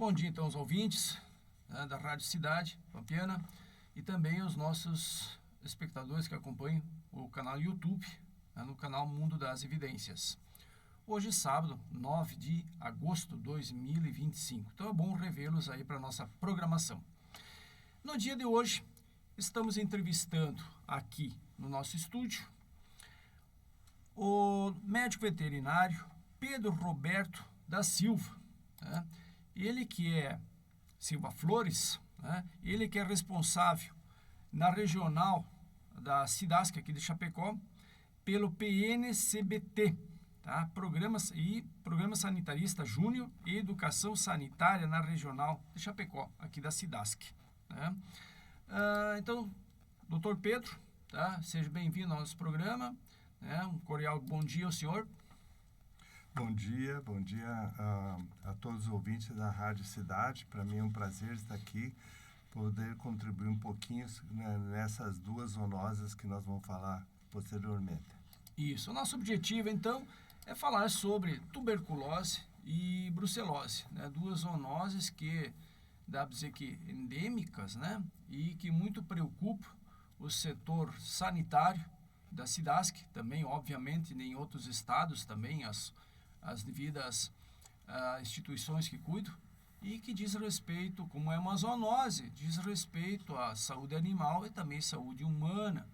Bom dia, então, aos ouvintes da Rádio Cidade Pampiana e também os nossos espectadores que acompanham o canal YouTube, no canal Mundo das Evidências. Hoje, sábado, 9 de agosto de 2025. Então, é bom revê-los aí para a nossa programação. No dia de hoje, estamos entrevistando aqui no nosso estúdio o médico veterinário Pedro Roberto da Silva, né? Ele que é Silva Flores, né? Ele que é responsável na regional da Cidasc aqui de Chapecó pelo PNCBT, tá? Programa Sanitarista Júnior e Educação Sanitária na regional de Chapecó, aqui da Cidasc, né? Então, doutor Pedro, tá? Seja bem-vindo ao nosso programa, né? Um cordial bom dia ao senhor. Bom dia a todos os ouvintes da Rádio Cidade. Para mim é um prazer estar aqui, poder contribuir um pouquinho, né, nessas duas zoonoses que nós vamos falar posteriormente. Isso, o nosso objetivo então é falar sobre tuberculose e brucelose, né? Duas zoonoses que dá para dizer que endêmicas, né? E que muito preocupam o setor sanitário da Cidasc, também obviamente em outros estados também as devidas instituições que cuidam, e que diz respeito, como é uma zoonose, diz respeito à saúde animal e também saúde humana,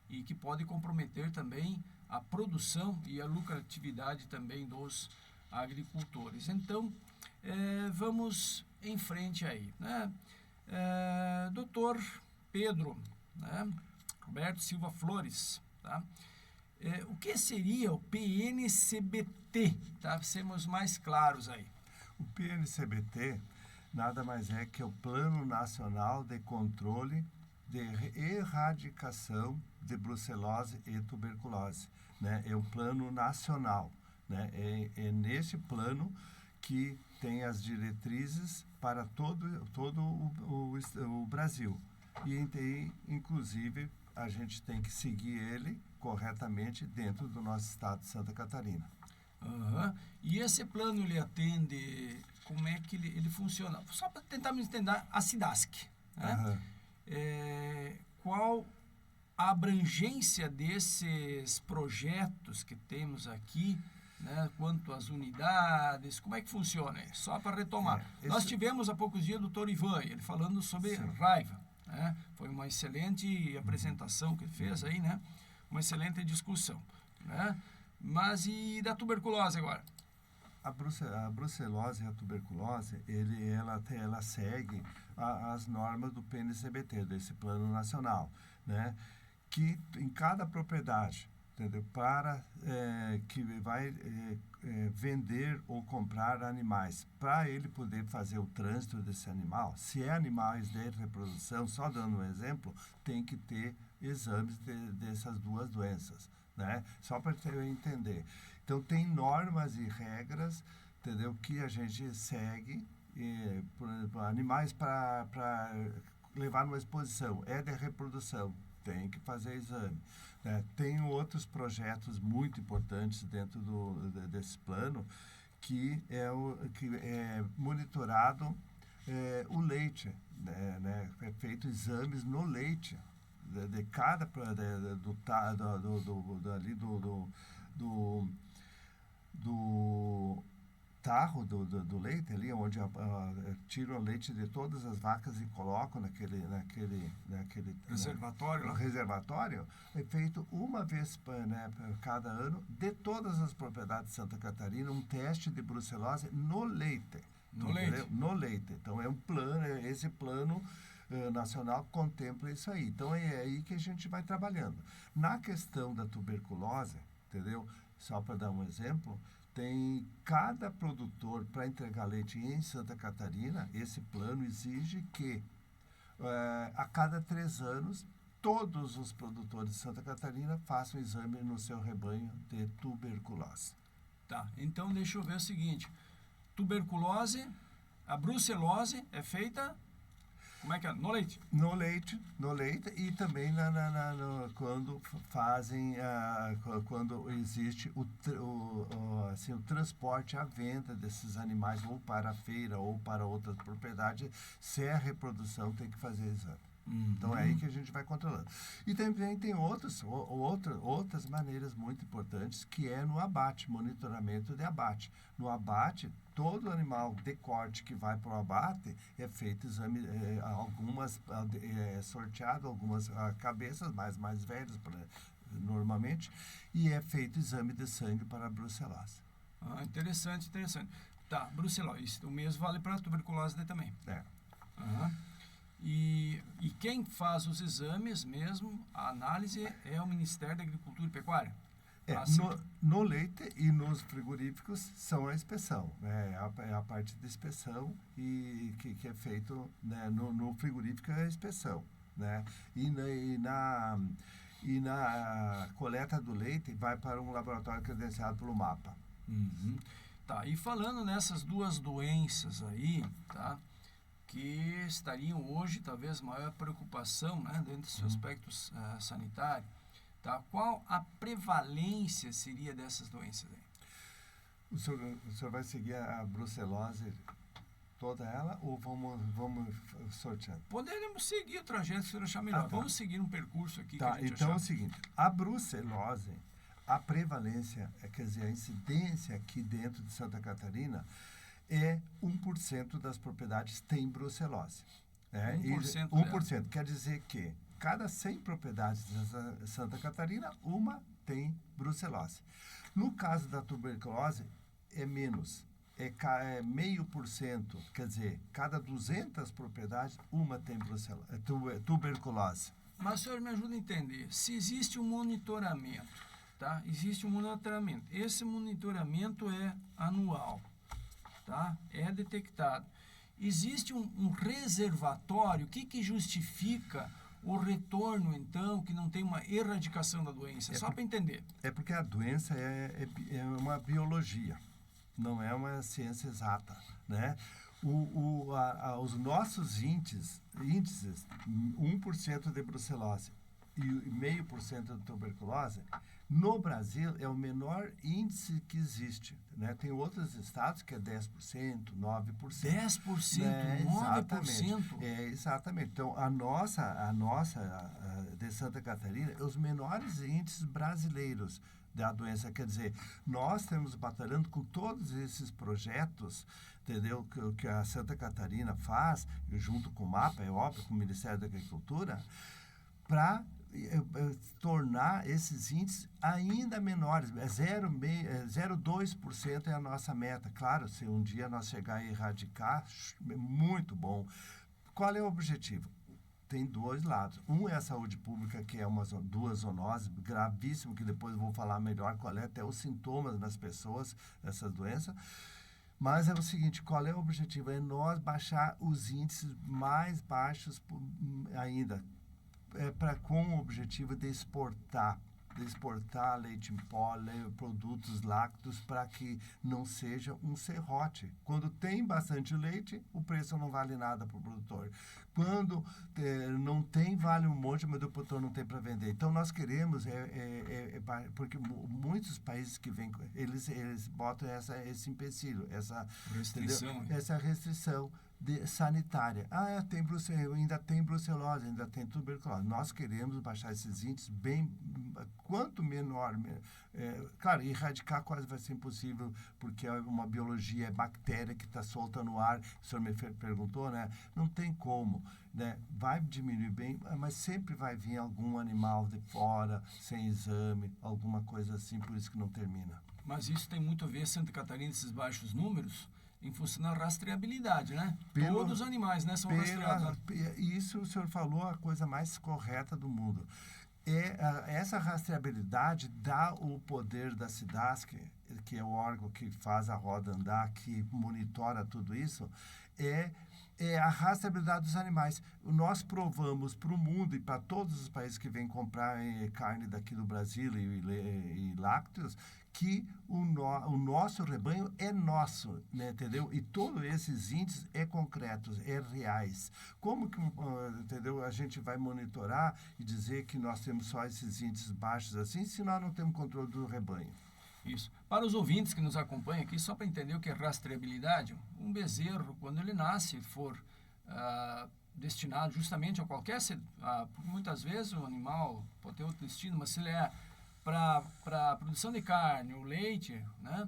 e que pode comprometer também a produção e a lucratividade também dos agricultores. Então, vamos em frente aí, né? Doutor Pedro, né? Roberto Silva Flores, tá? O que seria o PNCBT, tá? Sermos mais claros aí. O PNCBT nada mais é que o Plano Nacional de Controle de Erradicação de Brucelose e Tuberculose, né? É um plano nacional, né? É nesse plano que tem as diretrizes para todo o Brasil. E inclusive, a gente tem que seguir ele corretamente dentro do nosso estado de Santa Catarina. Uhum. E esse plano, ele atende, como é que ele funciona? Só para tentar me entender, a Cidasc, né? Uhum. Qual a abrangência desses projetos que temos aqui, né? Quanto às unidades, como é que funciona? Só para retomar. Nós tivemos há poucos dias o doutor Ivan, ele falando sobre raiva, né? Foi uma excelente apresentação que ele fez aí, né? Uma excelente discussão, né? Mas e da tuberculose agora? A brucelose e a tuberculose, ela segue as normas do PNCBT, desse Plano Nacional, né? Que em cada propriedade, entendeu? Que vai vender ou comprar animais, para ele poder fazer o trânsito desse animal, se é animais de reprodução, só dando um exemplo, tem que ter exames dessas duas doenças, né? Só para eu entender. Então, tem normas e regras, entendeu? Que a gente segue, por exemplo, animais para levar numa exposição, é de reprodução, tem que fazer exame, né? Tem outros projetos muito importantes dentro desse plano, que é monitorado o leite, né? É feito exames no leite de cada do tarro do leite ali, onde tiram o leite de todas as vacas e colocam naquele reservatório, é feito uma vez, né, cada ano, de todas as propriedades de Santa Catarina, um teste de brucelose no leite. No leite. Então, é um plano, esse plano nacional contempla isso aí. Então, é aí que a gente vai trabalhando. Na questão da tuberculose, entendeu? Só para dar um exemplo, tem cada produtor para entregar leite em Santa Catarina, esse plano exige que a cada 3 anos todos os produtores de Santa Catarina façam exame no seu rebanho de tuberculose. Tá, então deixa eu ver o seguinte, tuberculose, a brucelose é feita Como é que é? No leite? No leite e também quando fazem, quando existe assim, o transporte, a venda desses animais ou para a feira ou para outras propriedades, se é reprodução tem que fazer exame. Então é aí que a gente vai controlando. E também tem outras maneiras muito importantes, que é no abate, monitoramento de abate. No abate, todo animal de corte que vai para o abate é feito exame, sorteado algumas cabeças mais velhas, normalmente, e é feito exame de sangue para a brucelose. Interessante. Tá, brucelose. O mesmo vale para a tuberculose também. É. E quem faz os exames mesmo, a análise, é o Ministério da Agricultura e Pecuária? No leite e nos frigoríficos são a inspeção, né? É a parte de inspeção e que é feito, né? No frigorífico é a inspeção, né? E na coleta do leite vai para um laboratório credenciado pelo MAPA. Tá, e falando nessas duas doenças aí, tá? Que estariam hoje, talvez, maior preocupação, né, dentro dos aspectos sanitários, tá? Qual a prevalência seria dessas doenças aí? O senhor vai seguir a brucelose toda ela ou vamos sorteando? Poderemos seguir o trajeto que o senhor achar melhor. Tá. Vamos seguir um percurso aqui tá, que a gente então achar. É o seguinte, a brucelose, a prevalência, quer dizer, a incidência aqui dentro de Santa Catarina é 1% das propriedades tem brucelose. 1%? 1%. Quer dizer que cada 100 propriedades de Santa Catarina, uma tem brucelose. No caso da tuberculose, é menos. É 0,5%. Quer dizer, cada 200 propriedades, uma tem tuberculose. Mas o senhor me ajuda a entender. Se existe um monitoramento, tá? Existe um monitoramento. Esse monitoramento é anual. Tá? É detectado. Existe um reservatório, o que justifica o retorno, então, que não tem uma erradicação da doença? Só para entender. É porque a doença é uma biologia, não é uma ciência exata, né? Os nossos índices, 1% de brucelose e 0,5% de tuberculose, no Brasil é o menor índice que existe, né? Tem outros estados que é 10%, 9%. 10%, né? 9%? Exatamente. Então, a nossa de Santa Catarina, os menores índices brasileiros da doença. Quer dizer, nós estamos batalhando com todos esses projetos, entendeu? Que a Santa Catarina faz, junto com o MAPA, é óbvio, com o Ministério da Agricultura, para tornar esses índices ainda menores. 0,2% é a nossa meta. Claro, se um dia nós chegar a erradicar, é muito bom. Qual é o objetivo? Tem dois lados. Um é a saúde pública, que é duas zoonoses gravíssimas, que depois eu vou falar melhor qual é, até os sintomas das pessoas, dessas doenças. Mas é o seguinte, qual é o objetivo? É nós baixar os índices mais baixos ainda, com o objetivo de exportar leite em pó, produtos lácteos, para que não seja um serrote. Quando tem bastante leite, o preço não vale nada para o produtor. Quando não tem, vale um monte, mas o produtor não tem para vender. Então, nós queremos, porque muitos países que vêm, eles botam esse empecilho, essa restrição sanitária. Ainda tem brucelose, ainda tem tuberculose. Nós queremos baixar esses índices quanto menor. Claro, erradicar quase vai ser impossível, porque é uma biologia, é bactéria que está solta no ar. O senhor me perguntou, né? Não tem como, né? Vai diminuir bem, mas sempre vai vir algum animal de fora, sem exame, alguma coisa assim, por isso que não termina. Mas isso tem muito a ver, Santa Catarina, esses baixos números, em função da rastreabilidade, né? Todos os animais, né, são rastreados. Isso o senhor falou a coisa mais correta do mundo. Essa rastreabilidade dá o poder da SIDASC, que é o órgão que faz a roda andar, que monitora tudo isso, é a rastreabilidade dos animais. Nós provamos para o mundo e para todos os países que vêm comprar carne daqui do Brasil e lácteos, que o nosso rebanho é nosso, né, entendeu? E todos esses índices é concretos, é reais. Como que, entendeu? A gente vai monitorar e dizer que nós temos só esses índices baixos assim, se nós não temos controle do rebanho? Isso. Para os ouvintes que nos acompanham aqui, só para entender o que é rastreabilidade, um bezerro, quando ele nasce, for destinado justamente a qualquer... muitas vezes o animal pode ter outro destino, mas se ele é para a produção de carne ou leite, né,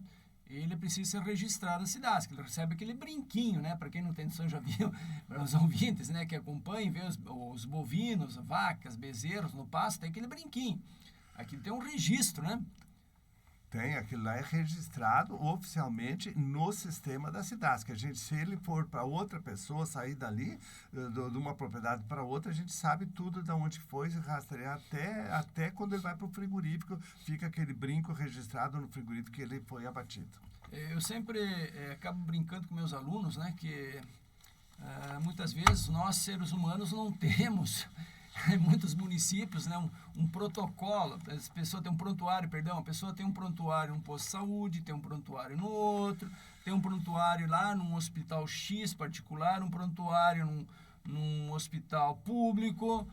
ele precisa ser registrado na cidade, que ele recebe aquele brinquinho, né, para quem não tem noção já viu, para os ouvintes, né, que acompanham, vê os bovinos, vacas, bezerros no pasto, tem aquele brinquinho. Aqui tem um registro, né? Tem, aquilo lá é registrado oficialmente no sistema da cidade. Que a gente, se ele for para outra pessoa, sair dali, de uma propriedade para outra, a gente sabe tudo de onde foi, rastrear até quando ele vai para o frigorífico, fica aquele brinco registrado no frigorífico que ele foi abatido. Eu sempre acabo brincando com meus alunos, né, que muitas vezes nós, seres humanos, não temos... em muitos municípios, né, um protocolo, a pessoa tem um prontuário, a pessoa tem um prontuário num posto de saúde, tem um prontuário no outro, tem um prontuário lá num hospital X particular, um prontuário num hospital público.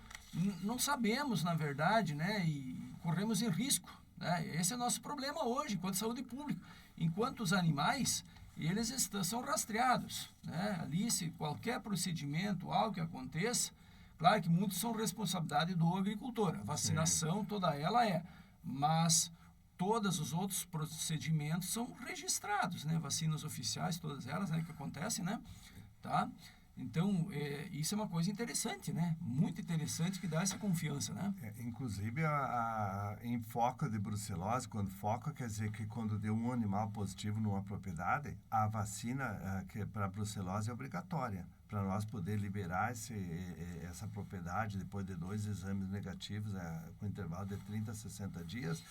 Não sabemos, na verdade, né, e corremos em risco, né? Esse é o nosso problema hoje, enquanto saúde pública. Enquanto os animais, eles são rastreados, né? Ali, se qualquer procedimento, algo que aconteça, claro que muitos são responsabilidade do agricultor. A vacinação, toda ela mas todos os outros procedimentos são registrados, né? Vacinas oficiais, todas elas, né, que acontecem, né? Tá? Então, isso é uma coisa interessante, né? Muito interessante, que dá essa confiança, né? Inclusive, em foco de brucelose, quando foco quer dizer que quando deu um animal positivo numa propriedade, a vacina que para brucelose é obrigatória, para nós poder liberar essa propriedade depois de 2 exames negativos, com intervalo de 30 a 60 dias,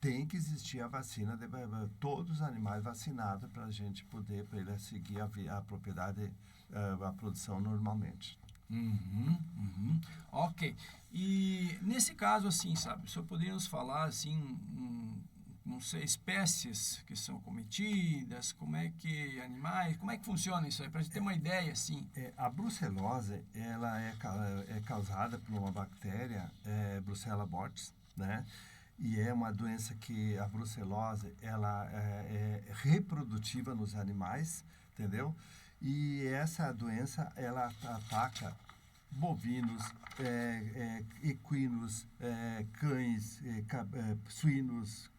tem que existir a vacina de todos os animais vacinados para a gente poder, para ele seguir a propriedade, a produção normalmente. Ok. E nesse caso, assim, sabe, o senhor poderia nos falar, assim, não sei, espécies que são cometidas, como é que funciona isso aí, para a gente ter uma ideia, assim. A brucelose, ela é causada por uma bactéria, Brucella abortus, né? E é uma doença que a brucelose, ela é reprodutiva nos animais, entendeu? E essa doença, ela ataca bovinos, equinos, cães, suínos,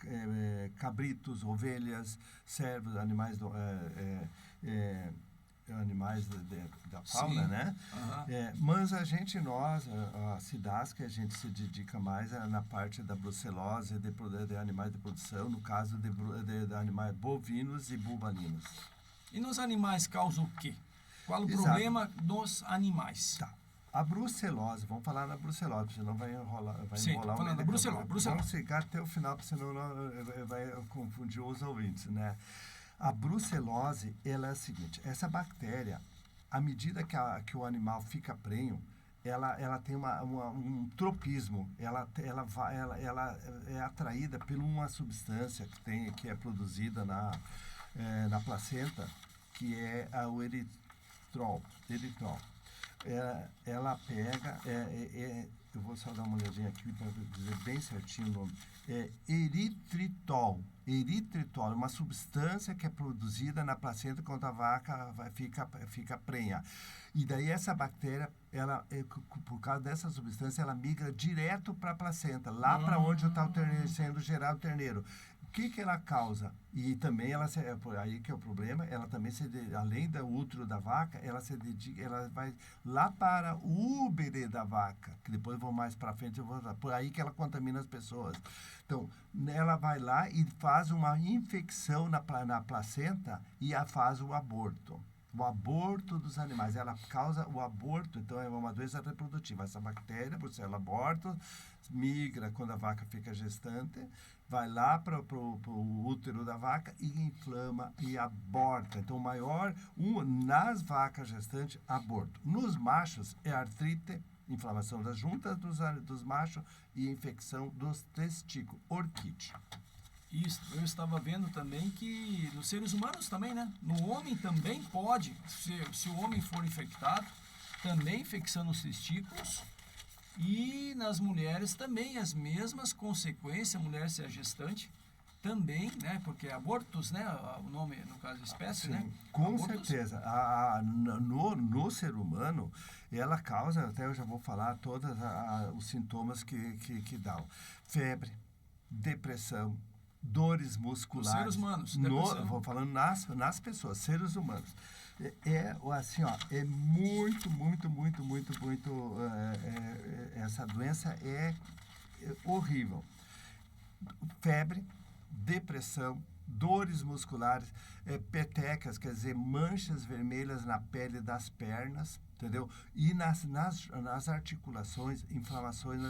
cabritos, ovelhas, cervos, animais da fauna, né? Mas a Cidasc, a gente se dedica mais na parte da brucelose de animais de produção, no caso de animais bovinos e bubalinos. E nos animais causa o quê? Qual o problema dos animais? Tá. A brucelose, vamos falar na brucelose, senão vai enrolar. Sim, falando da brucelose. Vamos chegar até o final, senão vai confundir os ouvintes, né? A brucelose, ela é a seguinte, essa bactéria, à medida que o animal fica prenho, ela tem um tropismo, ela é atraída por uma substância que é produzida na placenta, que é o eritrol. Ela pega, eu vou só dar uma olhadinha aqui para dizer bem certinho o nome, eritritol. Eritritol é uma substância que é produzida na placenta quando a vaca fica prenha. E daí essa bactéria, por causa dessa substância, ela migra direto para a placenta, lá para onde está sendo gerado o terneiro. O que ela causa? E também aí que é o problema, ela também além do útero da vaca, ela vai lá para o úbere da vaca, que depois vou mais para frente, por aí que ela contamina as pessoas. Então, ela vai lá e faz uma infecção na placenta e faz o aborto. O aborto dos animais, ela causa o aborto, então é uma doença reprodutiva. Essa bactéria, Brucella abortus, migra quando a vaca fica gestante, vai lá para o útero da vaca e inflama e aborta. Então, nas vacas gestantes, aborto. Nos machos, é artrite, inflamação das juntas dos machos e infecção dos testículos, orquídea. Isso, eu estava vendo também que nos seres humanos também, né? No homem também pode, se o homem for infectado, também infecção nos testículos, e nas mulheres também as mesmas consequências, a mulher ser a gestante, também, né? Porque abortos, né? O nome, no caso, espécie, Sim, né? com Abortos, certeza. No ser humano, ela causa, até eu já vou falar, todos os sintomas que dão. Febre, depressão, dores musculares. seres humanos, depressão. Vou falando nas pessoas, seres humanos. Assim, ó, é muito, muito, muito, muito, muito. Essa doença é horrível. Febre, depressão, dores musculares, petecas, quer dizer, manchas vermelhas na pele das pernas, entendeu? E nas articulações, inflamações.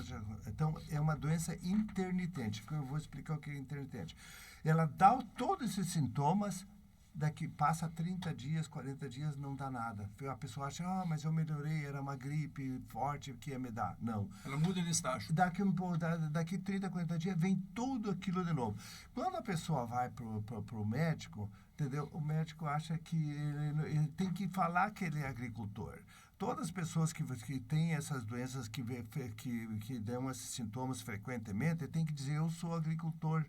Então, é uma doença intermitente, que eu vou explicar o que é intermitente. Ela dá todos esses sintomas, daqui passa 30 dias, 40 dias, não dá nada. A pessoa acha, mas eu melhorei, era uma gripe forte que ia me dar. Não. Ela muda de estágio. Daqui 30, 40 dias, vem tudo aquilo de novo. Quando a pessoa vai pro médico, entendeu? O médico acha que ele tem que falar que ele é agricultor. Todas as pessoas que têm essas doenças, que dão esses sintomas frequentemente, tem que dizer, eu sou agricultor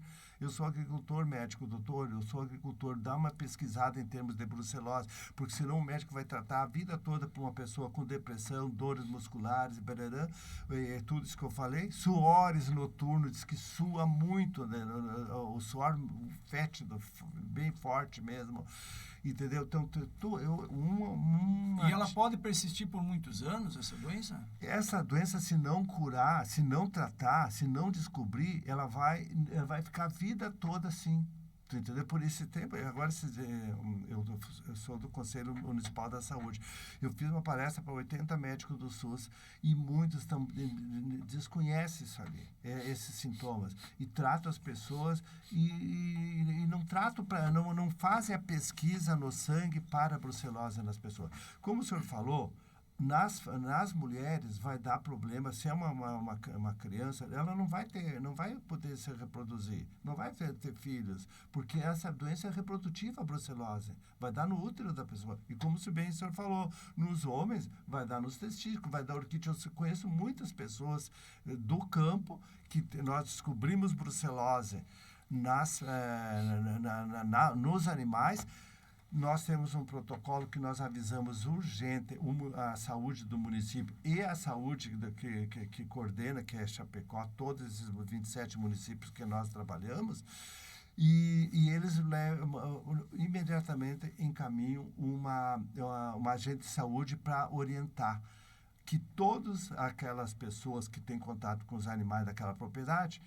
médico, doutor, eu sou agricultor, dá uma pesquisada em termos de brucelose, porque senão o médico vai tratar a vida toda para uma pessoa com depressão, dores musculares, tudo isso que eu falei. Suores noturnos, diz que sua muito, né? O suor fétido, bem forte mesmo. Entendeu? Então, E ela pode persistir por muitos anos, essa doença? Essa doença, se não curar, se não tratar, se não descobrir, ela vai ficar a vida toda assim. Entendeu? Por esse tempo, agora eu sou do Conselho Municipal da Saúde. Eu fiz uma palestra para 80 médicos do SUS e muitos desconhecem isso ali, esses sintomas. E tratam as pessoas e não tratam, não fazem a pesquisa no sangue para a brucelose nas pessoas. Como o senhor falou, nas mulheres vai dar problema. Se é uma criança, ela não vai poder se reproduzir, não vai ter filhos, porque essa doença é reprodutiva, a brucelose. Vai dar no útero da pessoa. E como bem o senhor falou, nos homens, vai dar nos testículos, vai dar orquite. Eu conheço muitas pessoas do campo que nós descobrimos brucelose nos animais. Nós temos um protocolo que nós avisamos urgente a saúde do município e a saúde que coordena, que é Chapecó, todos esses 27 municípios que nós trabalhamos, e eles imediatamente encaminham uma agente de saúde para orientar que todas aquelas pessoas que têm contato com os animais daquela propriedade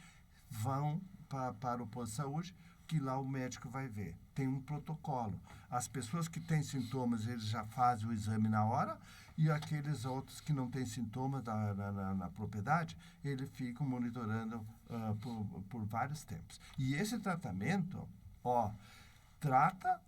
vão para o posto de saúde, que lá o médico vai ver. Tem um protocolo. As pessoas que têm sintomas, eles já fazem o exame na hora, e aqueles outros que não têm sintomas na propriedade, eles ficam monitorando por vários tempos. E esse tratamento, trata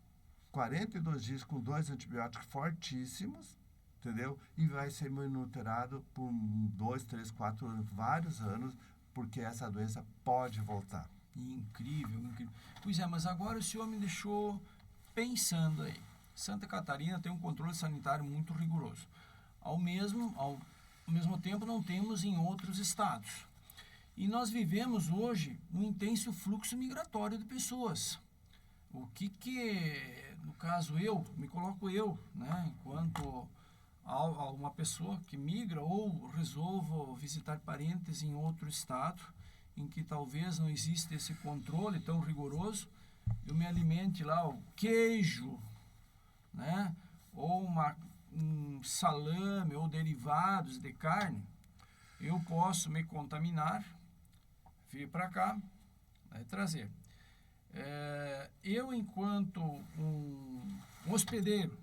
42 dias com 2 antibióticos fortíssimos, entendeu? E vai ser monitorado por 2, 3, 4 anos, vários anos, porque essa doença pode voltar. Incrível, incrível. Pois é, mas agora o senhor me deixou pensando aí. Santa Catarina tem um controle sanitário muito rigoroso. Ao mesmo tempo, não temos em outros estados. E nós vivemos hoje um intenso fluxo migratório de pessoas. O que, no caso, me coloco né, enquanto uma pessoa que migra ou resolvo visitar parentes em outro estado, em que talvez não exista esse controle tão rigoroso, eu me alimente lá o queijo, né? Ou um salame ou derivados de carne, eu posso me contaminar, vir para cá, trazer. Eu, enquanto um hospedeiro,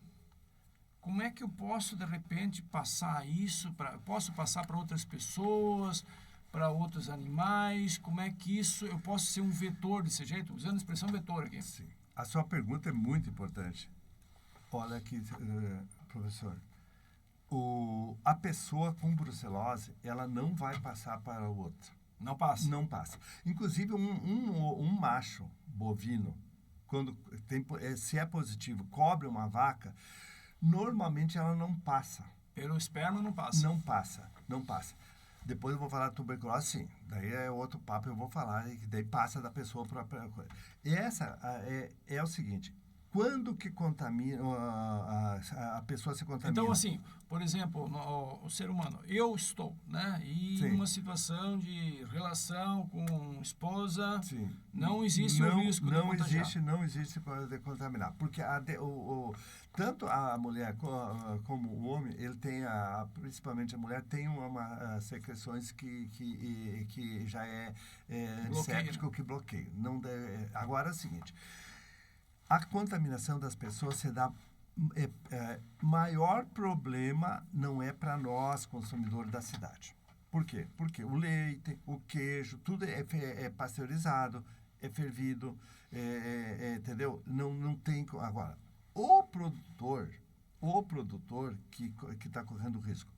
como é que eu posso, de repente, passar isso? Posso passar para outras pessoas, para outros animais? Como é que eu posso ser um vetor desse jeito? Usando a expressão vetor aqui. Sim. A sua pergunta é muito importante. Olha aqui, professor. A pessoa com brucelose, ela não vai passar para o outro. Não passa. Não passa. Inclusive, um macho bovino, quando se é positivo, cobre uma vaca, normalmente ela não passa. Pelo esperma não passa. Não passa. Depois eu vou falar de tuberculose, sim. Daí é outro papo, eu vou falar, e daí passa da pessoa para a coisa. E essa é o seguinte, quando que contamina, a pessoa se contamina? Então, assim, por exemplo, o ser humano, eu estou, né? E Sim. em uma situação de relação com esposa, Sim. não existe o risco de contagiar. Não existe de contaminar. Porque tanto a mulher como o homem, ele tem, principalmente a mulher, tem secreções que já é antisséptico, que bloqueia. Não deve, agora é o seguinte, a contaminação das pessoas se dá... maior problema não é para nós, consumidores da cidade. Por quê? Porque o leite, o queijo, tudo é pasteurizado, é fervido, entendeu? Não tem... Agora, o produtor que está correndo risco,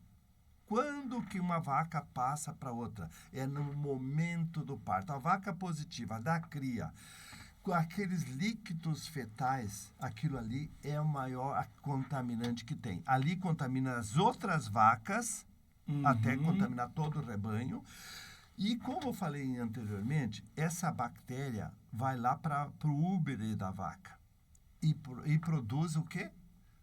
quando que uma vaca passa para outra? É no momento do parto. A vaca positiva da cria, aqueles líquidos fetais, aquilo ali é o maior contaminante que tem. Ali contamina as outras vacas, até contaminar todo o rebanho. E como eu falei anteriormente, essa bactéria vai lá para o úbere da vaca. E produz o quê?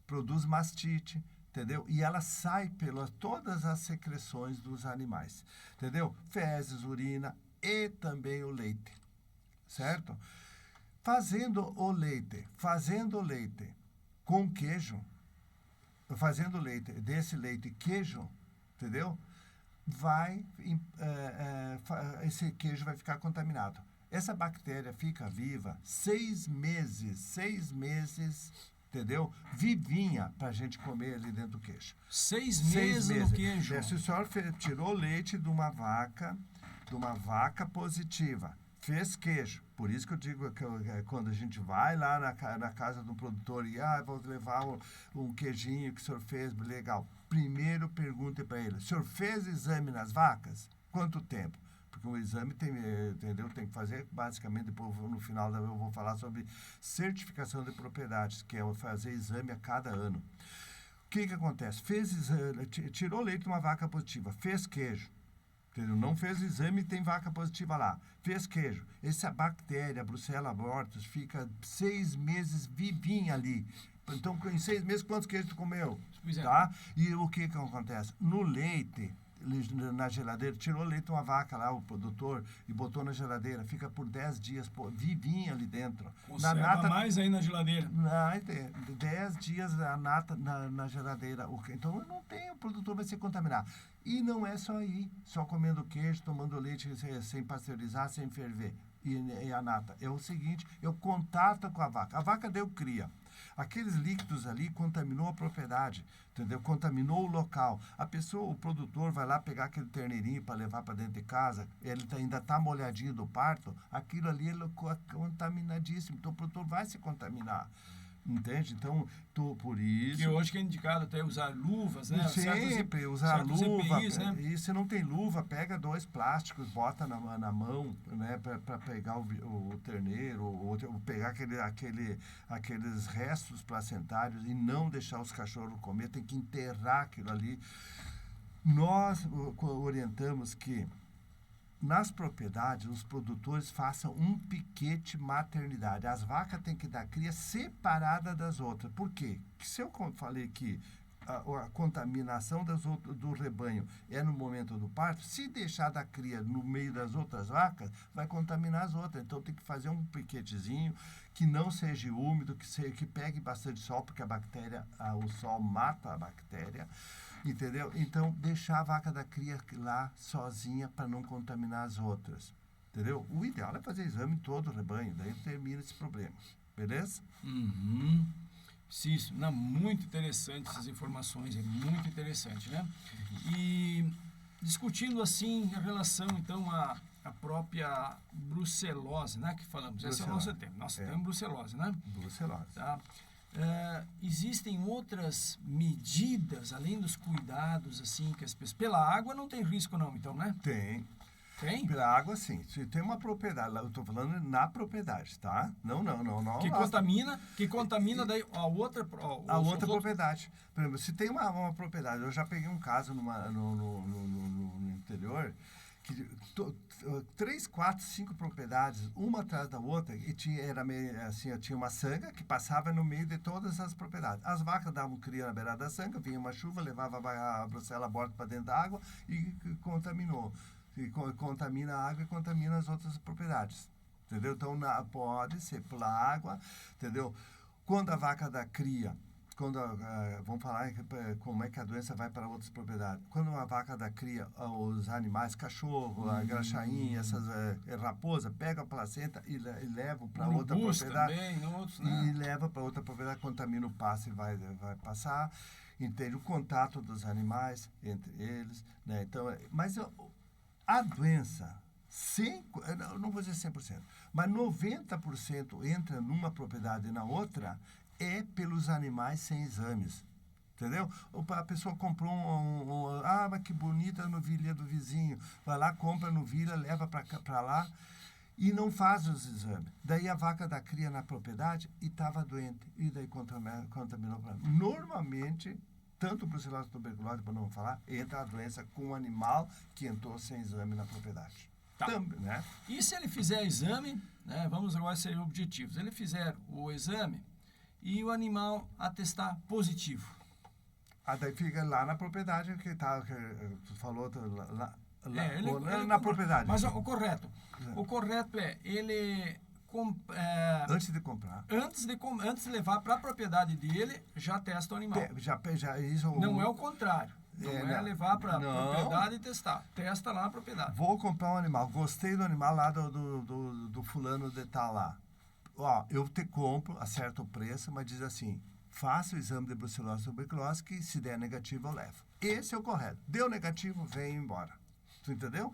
Produz mastite, entendeu? E ela sai pelas todas as secreções dos animais, entendeu? Fezes, urina e também o leite, certo? Fazendo o leite com queijo, fazendo desse leite queijo, entendeu? Esse queijo vai ficar contaminado. Essa bactéria fica viva 6 meses, entendeu? Vivinha para a gente comer ali dentro do queijo. 6 meses no queijo. Se o senhor tirou o leite de uma vaca positiva, fez queijo. Por isso que eu digo que quando a gente vai lá na casa do produtor e vou levar um queijinho que o senhor fez, legal. Primeiro pergunte para ele, o senhor fez exame nas vacas? Quanto tempo? Porque o exame tem que fazer, basicamente, depois no final eu vou falar sobre certificação de propriedades, que é fazer exame a cada ano. O que acontece? Fez exame, tirou leite de uma vaca positiva, fez queijo. Entendeu? Não fez exame e tem vaca positiva lá. Fez queijo. Essa bactéria, a Brucella abortus, fica 6 meses vivinha ali. Então, em 6 meses, quantos queijos tu comeu? Tá? E o que acontece? No leite, na geladeira, tirou o leite de uma vaca lá, o produtor, e botou na geladeira, fica por 10 dias, vivinha ali dentro. Conserva na nata, mais aí na geladeira. 10 dias a nata na geladeira. Então, não tem, o produtor vai se contaminar. E não é só aí, só comendo queijo, tomando leite sem pasteurizar, sem ferver. E a nata. É o seguinte, é o contato com a vaca. A vaca deu cria. Aqueles líquidos ali contaminou a propriedade, entendeu? Contaminou o local. O produtor vai lá pegar aquele terneirinho para levar para dentro de casa, ele ainda está molhadinho do parto, aquilo ali é contaminadíssimo. Então o produtor vai se contaminar. Entende? Então, por isso... Que hoje que é indicado até usar luvas, né? Sempre usar luva. EPIs, né? E se não tem luva, pega 2 plásticos, bota na mão, né? Para pegar o terneiro, ou pegar aqueles restos placentários e não deixar os cachorros comer, tem que enterrar aquilo ali. Nós orientamos que nas propriedades, os produtores façam um piquete maternidade. As vacas têm que dar cria separada das outras. Por quê? Porque se eu falei que a contaminação do rebanho é no momento do parto, se deixar da cria no meio das outras vacas, vai contaminar as outras. Então tem que fazer um piquetezinho que não seja úmido, que pegue bastante sol, porque o sol mata a bactéria. Entendeu? Então, deixar a vaca da cria lá sozinha para não contaminar as outras. Entendeu? O ideal é fazer exame em todo o rebanho, daí termina esse problema. Beleza? Sim, não, muito interessante essas informações, é muito interessante, né? E discutindo assim em relação, então, à própria brucelose, né? Que falamos, esse é o nosso tema. Nosso tema é brucelose, né? Brucelose. Tá? Existem outras medidas, além dos cuidados, assim, que as pessoas... Pela água não tem risco não, então, né? Tem. Tem? Pela água, sim. Se tem uma propriedade, eu estou falando na propriedade, tá? Não. Que contamina daí a outra... A outra propriedade. Por exemplo, se tem uma propriedade, eu já peguei um caso no interior, que 3, 4, 5 propriedades, uma atrás da outra, e tinha uma sanga que passava no meio de todas as propriedades. As vacas davam cria na beirada da sanga, vinha uma chuva, levava a brucela aborto para dentro da água e contaminou. E contamina a água e contamina as outras propriedades. Entendeu? Então, pode ser pela água, entendeu? Quando a vaca dá cria, vamos falar como é que a doença vai para outras propriedades. Quando uma vaca dá cria, os animais, cachorro, a graxainha, essas raposa, pega a placenta e levam para outra propriedade. Também, outros, né? E leva para outra propriedade, contamina o pasto e vai passar. Entende? O contato dos animais entre eles, né? Então, mas a doença, eu não vou dizer 100%, mas 90% entra numa propriedade e na outra é pelos animais sem exames. Entendeu? A pessoa comprou mas que bonita a novilha do vizinho. Vai lá, compra a novilha, leva para lá e não faz os exames. Daí a vaca dá cria na propriedade e estava doente. E daí contaminou. Normalmente, tanto brucelose tuberculose, para não falar, entra a doença com o animal que entrou sem exame na propriedade. Tá. Também, né? E se ele fizer exame, né, vamos agora ser objetivos, ele fizer o exame e o animal atestar positivo. Daí fica lá na propriedade que tu falou, ele na propriedade. Mas o correto é ele... Antes de comprar. Antes de levar para a propriedade dele, já testa o animal. Isso, não é o contrário. Não é levar para a propriedade e testar. Testa lá na propriedade. Vou comprar um animal. Gostei do animal lá do fulano de tal lá. Eu te compro, acerto o preço, mas diz assim, faça o exame de brucelose tuberculose que se der negativo eu levo. Esse é o correto. Deu negativo, vem embora. Tu entendeu?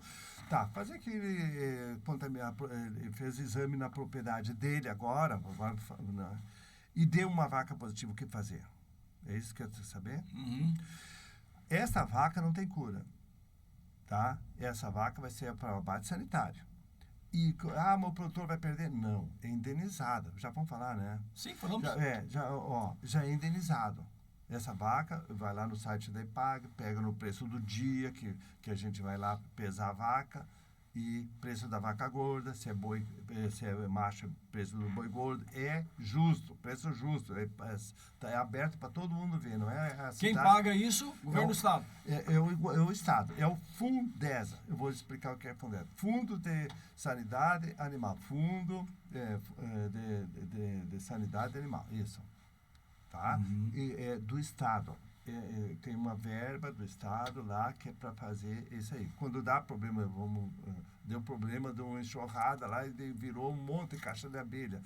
Tá, fazer que ele fez exame na propriedade dele agora né, e deu uma vaca positiva, o que fazer? É isso que quer saber? Uhum. Essa vaca não tem cura, tá? Essa vaca vai ser para o abate sanitário. E, meu produtor vai perder? Não, é indenizado. Já vamos falar, né? Sim, falamos. Já é indenizado. Essa vaca vai lá no site da IPAG, pega no preço do dia que a gente vai lá pesar a vaca e preço da vaca gorda, se é macho, preço do boi gordo. É justo, preço justo. É aberto para todo mundo ver, não é a cidade. Quem paga isso? Governo do Estado. É o Estado. É o Fundesa. Eu vou explicar o que é Fundesa. Fundo de Sanidade Animal. Fundo de Sanidade Animal. Isso. Tá? Uhum. Do Estado. Tem uma verba do Estado lá que é para fazer isso aí. Quando dá problema, deu problema de uma enxurrada lá e virou um monte de caixa de abelha.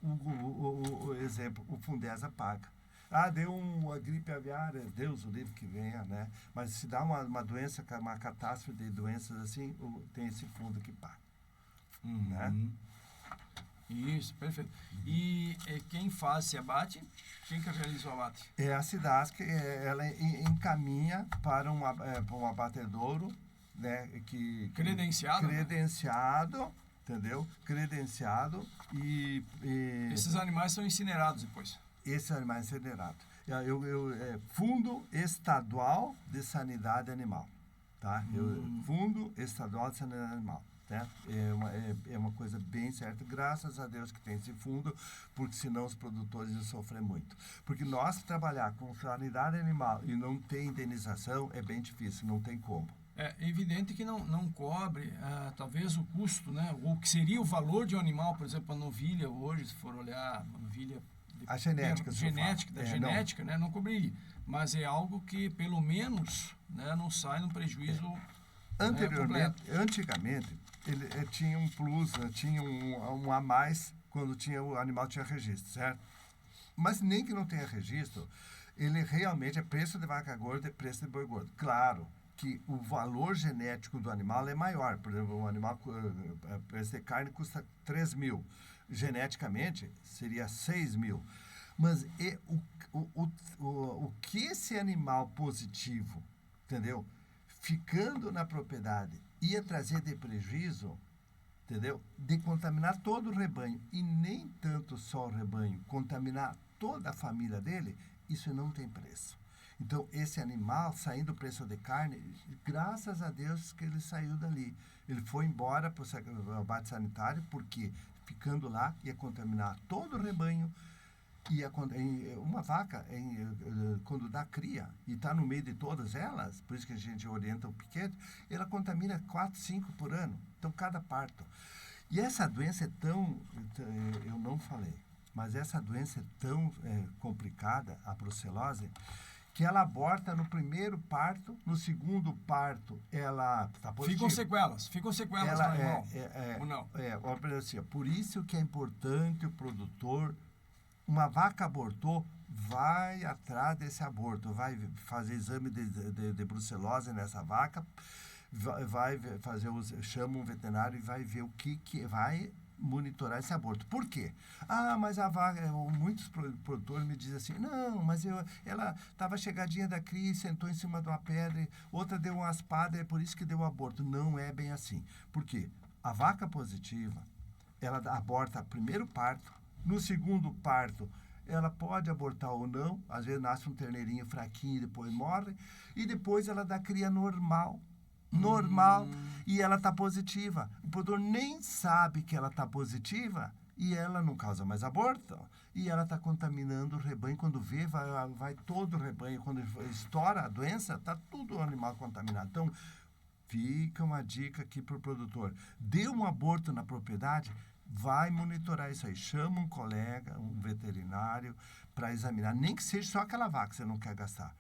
O exemplo, o Fundesa paga. Deu uma gripe aviária, Deus o livre que venha, né? Mas se dá uma doença, uma catástrofe de doenças assim, tem esse fundo que paga. Uhum. Né? Isso, perfeito. E quem faz esse abate? Quem que realiza o abate? É a SIDASC, ela encaminha para um abatedouro, né, credenciado, né? Entendeu? Credenciado e... Esses animais são incinerados depois? Esses animais incinerados. Fundo Estadual de Sanidade Animal, tá? Fundo Estadual de Sanidade Animal. Né? É uma coisa bem certa, graças a Deus que tem esse fundo, porque senão os produtores iam sofrer muito. Porque nós trabalhar com sanidade animal e não ter indenização é bem difícil, não tem como. É evidente que não cobre, talvez o custo, né? O que seria o valor de um animal, por exemplo, a novilha hoje, se for olhar a novilha... A genética. Genética, né? Não cobriria. Mas é algo que, pelo menos, né, não sai no prejuízo Antigamente, ele tinha um plus, tinha um a mais quando o animal tinha registro, certo? Mas nem que não tenha registro, ele realmente é preço de vaca gorda e preço de boi gordo. Claro que o valor genético do animal é maior. Por exemplo, um animal, preço de carne custa 3 mil. Geneticamente, seria 6 mil. Mas o que esse animal positivo, entendeu? Ficando na propriedade ia trazer de prejuízo, entendeu? De contaminar todo o rebanho. E nem tanto só o rebanho, contaminar toda a família dele, isso não tem preço. Então, esse animal, saindo do preço de carne, graças a Deus que ele saiu dali. Ele foi embora para o abate sanitário, porque ficando lá ia contaminar todo o rebanho. Uma vaca, quando dá cria e está no meio de todas elas, por isso que a gente orienta o piquete, ela contamina 4, 5 por ano. Então, cada parto. E essa doença é tão, eu não falei, mas essa doença é tão complicada, a brucelose, que ela aborta no primeiro parto, no segundo parto ela está positiva. Ficam sequelas no animal, ou não? Por isso que é importante o produtor, uma vaca abortou, vai atrás desse aborto, vai fazer exame de brucelose nessa vaca, vai fazer, chama um veterinário e vai ver o que vai monitorar esse aborto. Por quê? Mas a vaca, muitos produtores me dizem assim, não, mas ela estava chegadinha da cria, sentou em cima de uma pedra, outra deu uma aspada, é por isso que deu o aborto. Não é bem assim. Por quê? A vaca positiva, ela aborta primeiro parto, no segundo parto, ela pode abortar ou não, às vezes nasce um terneirinho fraquinho e depois morre, e depois ela dá cria normal, e ela está positiva. O produtor nem sabe que ela está positiva e ela não causa mais aborto. E ela está contaminando o rebanho. Quando vê, vai todo o rebanho. Quando estoura a doença, está tudo o animal contaminado. Então, fica uma dica aqui para o produtor. Deu um aborto na propriedade, vai monitorar isso aí. Chama um colega, um veterinário, para examinar. Nem que seja só aquela vaca que você não quer gastar.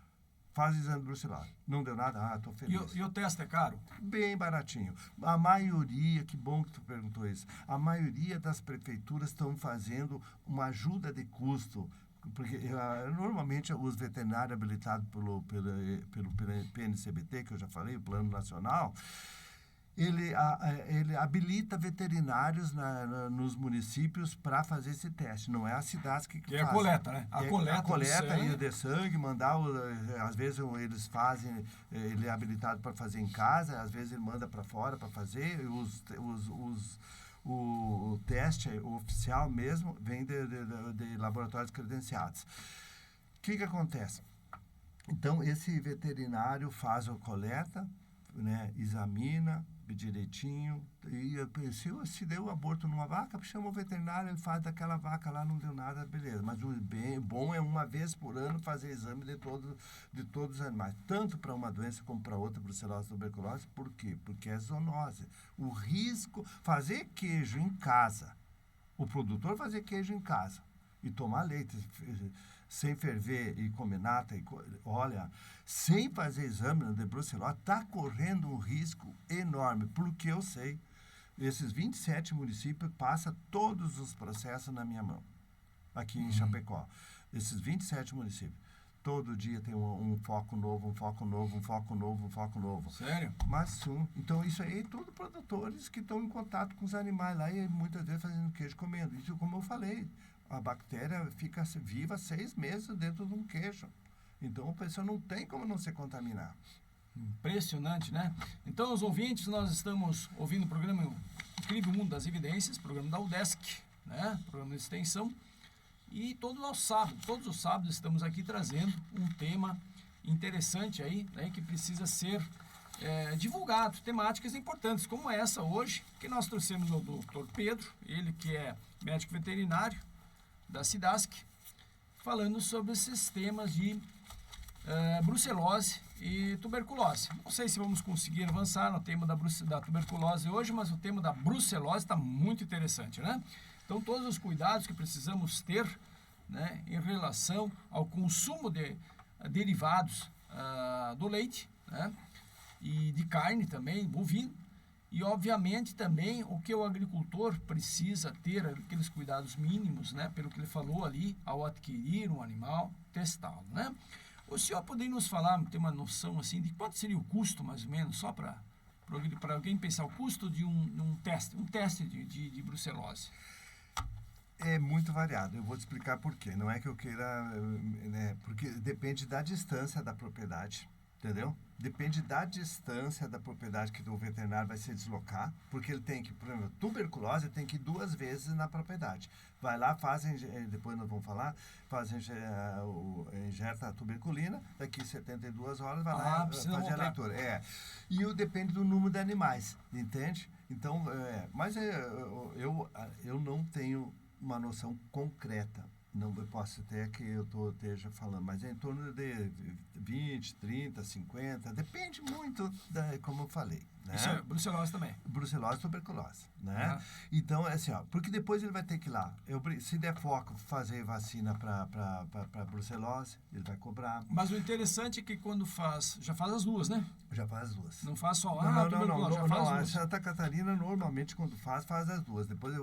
Faz o exame de brucelose. Não deu nada? Estou feliz. E o teste é caro? Bem baratinho. A maioria, que bom que tu perguntou isso, a maioria das prefeituras estão fazendo uma ajuda de custo, porque normalmente os veterinários habilitados pelo PNCBT, que eu já falei, o Plano Nacional, ele habilita veterinários nos municípios para fazer esse teste. Não é a SIDASC que faz. É a coleta, né? A coleta e de sangue, mandar, às vezes eles fazem, ele é habilitado para fazer em casa, às vezes ele manda para fora para fazer, o teste oficial mesmo vem de laboratórios credenciados. O que acontece? Então, esse veterinário faz a coleta, né, examina direitinho, e se deu aborto numa vaca, chama o veterinário, ele faz daquela vaca lá, não deu nada, beleza. Mas o bom é uma vez por ano fazer exame de todos os animais, tanto para uma doença como para outra, brucelose, tuberculose. Por quê? Porque é zoonose. O risco, fazer queijo em casa, o produtor fazer queijo em casa e tomar leite sem ferver e comer nata, olha, sem fazer exame de brucelose, está correndo um risco enorme, porque eu sei, esses 27 municípios passam todos os processos na minha mão, aqui em Chapecó. Esses 27 municípios. Todo dia tem um foco novo, um foco novo, um foco novo, um foco novo. Sério? Mas sim. Então, isso aí, tudo produtores que estão em contato com os animais lá e muitas vezes fazendo queijo, comendo. Isso, como eu falei, a bactéria fica viva 6 meses dentro de um queijo. Então, a pessoa não tem como não se contaminar. Impressionante, né? Então, os ouvintes, nós estamos ouvindo o programa Incrível Mundo das Evidências, programa da UDESC, né? Programa de extensão. E todos os sábados estamos aqui trazendo um tema interessante aí, né? Que precisa ser divulgado, temáticas importantes, como essa hoje, que nós trouxemos o Dr. Pedro, ele que é médico veterinário da SIDASC, falando sobre esses temas de brucelose e tuberculose. Não sei se vamos conseguir avançar no tema da tuberculose hoje, mas o tema da brucelose está muito interessante, né? Então, todos os cuidados que precisamos ter, né, em relação ao consumo de derivados do leite, né, e de carne também, bovino, e, obviamente, também o que o agricultor precisa ter, aqueles cuidados mínimos, né, pelo que ele falou ali, ao adquirir um animal, testá-lo, né? O senhor poderia nos falar, ter uma noção assim, de quanto seria o custo, mais ou menos, só para alguém pensar, o custo de um teste de brucelose? É muito variado. Eu vou te explicar por quê. Não é que eu queira, né, porque depende da distância da propriedade, entendeu? Depende da distância da propriedade que o veterinário vai se deslocar, porque ele tem que, por exemplo, tuberculose tem que ir 2 vezes na propriedade. Vai lá, depois nós vamos falar, injeta a tuberculina, daqui 72 horas vai lá fazer a leitura. E depende do número de animais, entende? Então, mas eu não tenho uma noção concreta. Não, eu posso até que eu esteja falando, mas é em torno de 20, 30, 50, depende muito, como eu falei. Né? Isso é brucelose também. Brucelose e tuberculose. Né? Então, é assim, porque depois ele vai ter que ir lá. Se der foco, fazer vacina para brucelose, ele vai cobrar. Mas o interessante é que quando já faz as duas, né? Já faz as duas. Não faz só tuberculose, já faz as duas. A Santa Catarina, normalmente, quando faz as duas. Depois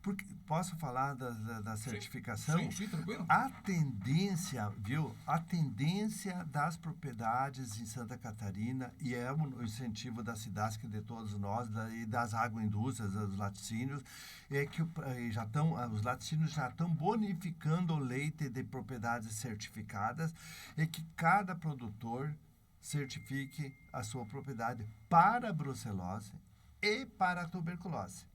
porque posso falar da certificação? Sim, tranquilo. A tendência, viu? A tendência das propriedades em Santa Catarina, e é o incentivo da SIDASC de todos nós, e das agroindústrias, dos laticínios, é que os laticínios já estão bonificando o leite de propriedades certificadas, e que cada produtor certifique a sua propriedade para a brucelose e para a tuberculose.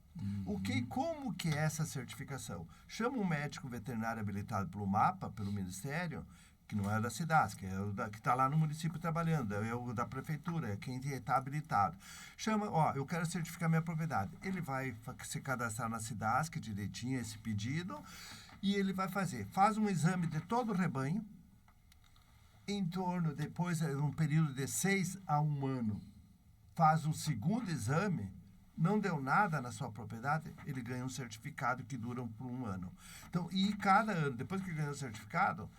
Como que é essa certificação? Chama um médico veterinário habilitado pelo MAPA, pelo Ministério, que não é da SIDASC, é o que está lá no município trabalhando, é o da prefeitura, é quem está habilitado. Chama, eu quero certificar minha propriedade. Ele vai se cadastrar na SIDASC direitinho, esse pedido, e ele vai faz um exame de todo o rebanho, depois, num período de 6 a 1 ano, faz um segundo exame, não deu nada na sua propriedade, ele ganha um certificado que dura por 1 ano. Então, e cada ano, depois que ganha o certificado,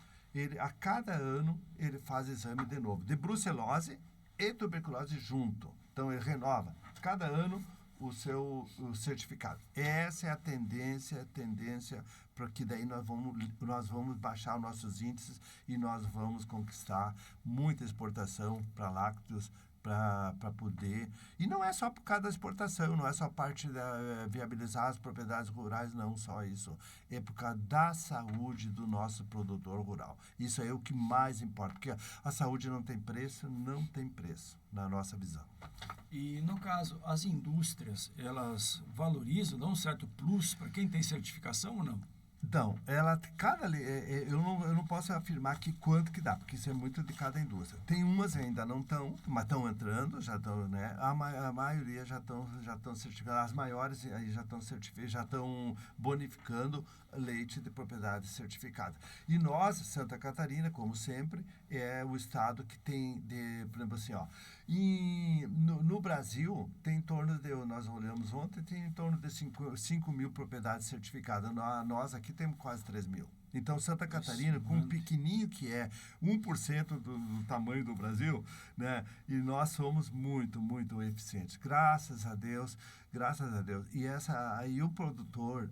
a cada ano ele faz exame de novo, de brucelose e tuberculose junto. Então, ele renova cada ano o seu certificado. Essa é a tendência para que daí nós vamos baixar os nossos índices e nós vamos conquistar muita exportação para lácteos, para poder... E não é só por causa da exportação, não é só parte da viabilizar as propriedades rurais, não só isso. É por causa da saúde do nosso produtor rural. Isso é o que mais importa, porque a saúde não tem preço, na nossa visão. E, no caso, as indústrias, elas valorizam, dão um certo plus para quem tem certificação ou não? Então, eu não posso afirmar que quanto que dá, porque isso é muito de cada indústria. Tem umas ainda não estão, mas estão entrando, já estão, né? A maioria já estão certificadas, as maiores aí já estão bonificando leite de propriedade certificada. E nós, Santa Catarina, como sempre, é o estado que tem, por exemplo assim, no Brasil, tem em torno nós olhamos ontem, tem em torno de 5 mil propriedades certificadas. Nós aqui temos quase 3 mil. Então, Santa Catarina, com um pequenininho que é 1% do tamanho do Brasil, né? E nós somos muito, muito eficientes. Graças a Deus. E aí o produtor,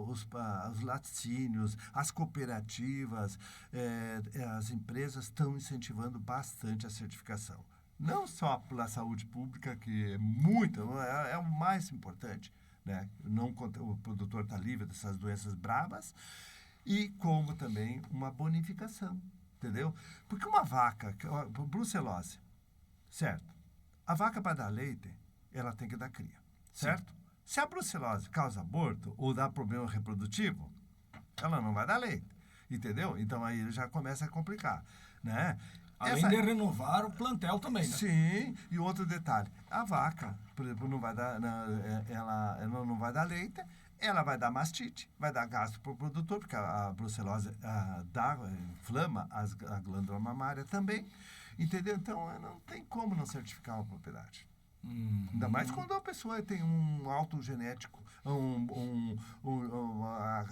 os laticínios, as cooperativas, as empresas estão incentivando bastante a certificação. Não só pela saúde pública, que é o mais importante, né? O produtor está livre dessas doenças bravas, e como também uma bonificação, entendeu? Porque uma vaca, brucelose, certo? A vaca, para dar leite, ela tem que dar cria, certo? Sim. Se a brucelose causa aborto ou dá problema reprodutivo, ela não vai dar leite, entendeu? Então aí já começa a complicar, né? Além de renovar o plantel também, né? Sim, e outro detalhe, a vaca, por exemplo, não vai dar, ela não vai dar leite, ela vai dar mastite, vai dar gasto para o produtor, porque a brucelose inflama a glândula mamária também, entendeu? Então, não tem como não certificar uma propriedade. Ainda mais quando a pessoa tem um alto genético,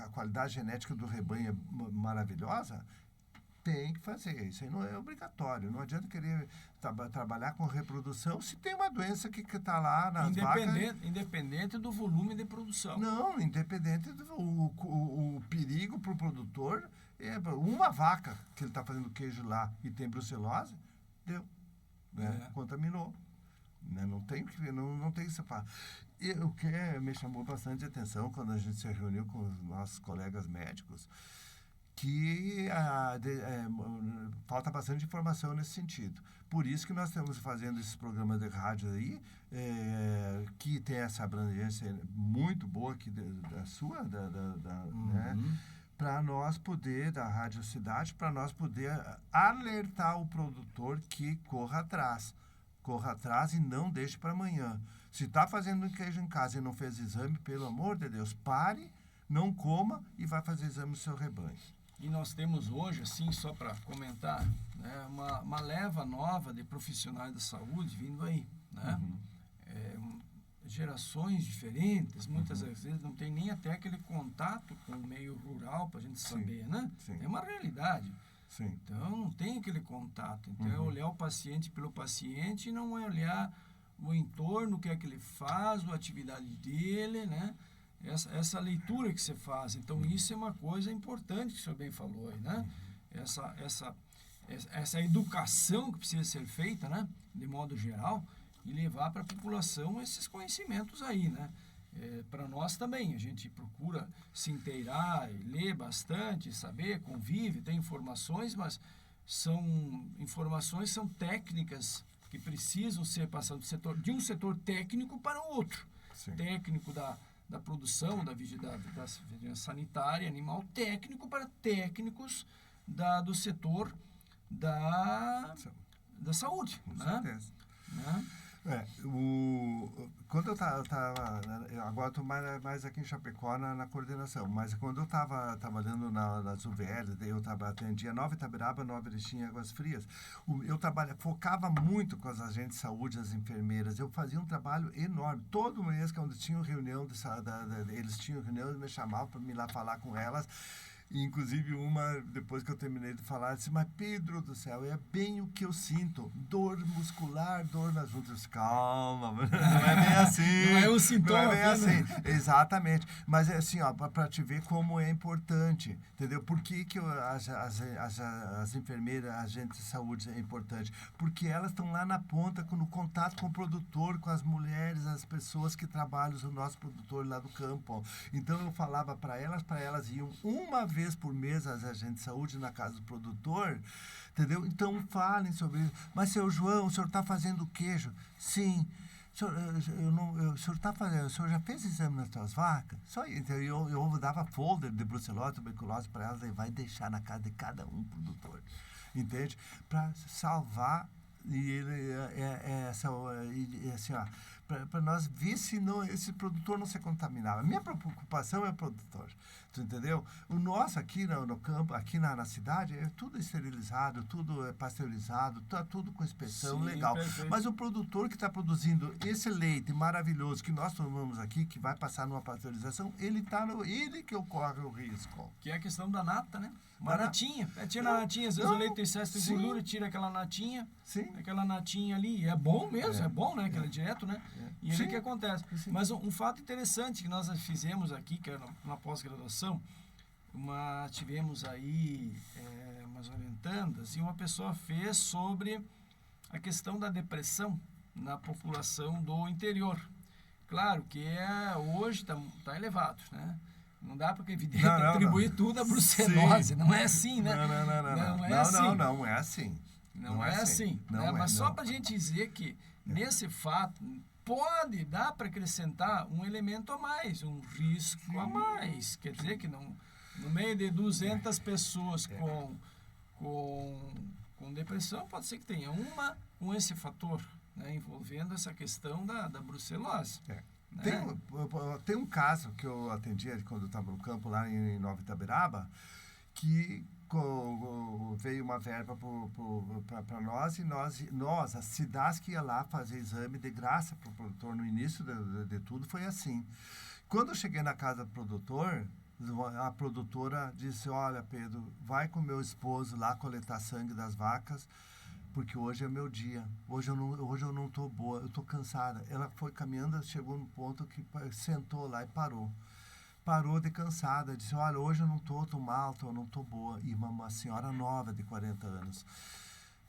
a qualidade genética do rebanho é maravilhosa, tem que fazer. Isso aí não é obrigatório. Não adianta querer trabalhar com reprodução se tem uma doença que está lá nas vacas. Independente do volume de produção. Não, independente o perigo para o produtor. Uma vaca que ele está fazendo queijo lá e tem brucelose, deu. Né? Contaminou. Né? Não tem isso para... E o que me chamou bastante atenção quando a gente se reuniu com os nossos colegas médicos, que falta bastante informação nesse sentido. Por isso que nós estamos fazendo esses programas de rádio aí, que tem essa abrangência muito boa aqui da sua, né? Para nós poder, da Rádio Cidade, para nós poder alertar o produtor que corra atrás e não deixe para amanhã. Se está fazendo queijo em casa e não fez exame, pelo amor de Deus, pare, não coma e vai fazer exame no seu rebanho. E nós temos hoje, assim, só para comentar, né, uma leva nova de profissionais da saúde vindo aí, né? Gerações diferentes, muitas vezes não tem nem até aquele contato com o meio rural para a gente saber, né? Sim. É uma realidade. Sim. Então, não tem aquele contato. Então, é olhar o paciente pelo paciente e não é olhar o entorno, o que é que ele faz, a atividade dele, né? Essa leitura que você faz. Então, isso é uma coisa importante que o senhor bem falou aí, né? Essa educação que precisa ser feita, né? De modo geral, e levar para a população esses conhecimentos aí, né? Para nós também, a gente procura se inteirar e ler bastante, saber, convive, tem informações, mas são técnicas que precisam ser passadas de um setor técnico para o outro. Sim. Técnico da produção, da vigilância sanitária animal, técnico para técnicos do setor da saúde. Com né? certeza. Né? Quando eu estava, agora estou mais aqui em Chapecó na coordenação, mas quando eu estava trabalhando nas UVLs, eu atendia Nova Itabiraba, Nova Erechim e Águas Frias, eu focava muito com as agentes de saúde, as enfermeiras, eu fazia um trabalho enorme, todo mês, quando tinham reunião, eles tinham reunião, eles me chamavam para me ir lá falar com elas. Inclusive, depois que eu terminei de falar, disse, mas Pedro do céu, é bem o que eu sinto. Dor muscular, dor nas juntas. Calma, não é bem assim. Não é um sintoma. Não é bem assim. Exatamente. Mas é assim, para te ver como é importante, entendeu? Por que as enfermeiras, agentes de saúde é importante? Porque elas estão lá na ponta, no contato com o produtor, com as mulheres, as pessoas que trabalham, o nosso produtor lá do campo. Então, eu falava para elas iam uma vez por mês as agentes de saúde na casa do produtor, entendeu? Então falem sobre isso. Mas, seu João, o senhor está fazendo queijo? Sim. O senhor já fez exame nas suas vacas? Só então, eu dava folder de brucelose, tuberculose para elas e vai deixar na casa de cada um produtor. Entende? Para salvar para nós ver se esse produtor não se contaminava. A minha preocupação é o produtor, tu entendeu? O nosso aqui no campo, aqui na cidade, é tudo esterilizado, tudo é pasteurizado, tá tudo com inspeção. Sim, legal. Perfeito. Mas o produtor que está produzindo esse leite maravilhoso que nós tomamos aqui, que vai passar numa pasteurização, ele que ocorre o risco. Que é a questão da nata, né? Uma natinha. Tira a natinha, às vezes o leite tem excesso de gordura, tira aquela natinha. Sim. Aquela natinha ali. É bom mesmo, é bom, né? Aquela direto, né? E aí o que acontece? Sim. Mas um fato interessante que nós fizemos aqui, que era na pós-graduação, tivemos aí umas orientandas e uma pessoa fez sobre a questão da depressão na população do interior. Claro que hoje está elevado, né? Não dá para atribuir tudo à brucelose. Sim. Não é assim, né? Não é assim. Não é assim. Mas só para a gente dizer que nesse fato pode dar para acrescentar um elemento a mais, um risco a mais. Quer dizer que no meio de 200 pessoas com depressão, pode ser que tenha uma com esse fator, né, envolvendo essa questão da brucelose. Tem um caso que eu atendia quando eu estava no campo lá em Nova Itabiraba, que veio uma verba para nós e nós, as cidades que ia lá fazer exame de graça para o produtor no início de tudo, foi assim. Quando eu cheguei na casa do produtor, a produtora disse, olha, Pedro, vai com meu esposo lá coletar sangue das vacas, porque hoje é meu dia. Hoje eu não estou boa, eu estou cansada. Ela foi caminhando, chegou no ponto que sentou lá e parou. Parou de cansada, disse, olha, hoje eu não estou mal, eu não estou boa. E uma senhora nova de 40 anos.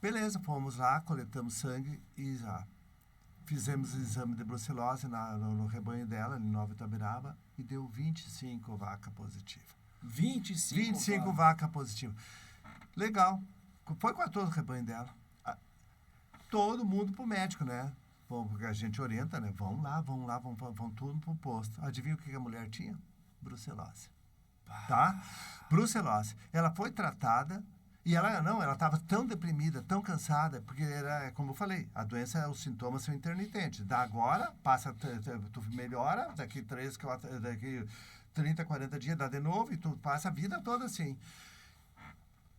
Beleza, fomos lá, coletamos sangue e já fizemos o exame de brucelose no rebanho dela, em Nova Itabiraba, e deu 25 vaca positiva. 25 vacas positivas. Legal. Foi com todo o rebanho dela. Todo mundo pro médico, né? Bom, porque a gente orienta, né? Vão tudo pro posto. Adivinha o que a mulher tinha? Brucelose. Tá? Brucelose. Ela foi tratada e ela estava tão deprimida, tão cansada, porque era, como eu falei, a doença, os sintomas são intermitentes. Da agora, tu melhora, daqui 30, 40 dias dá de novo e tu passa a vida toda assim.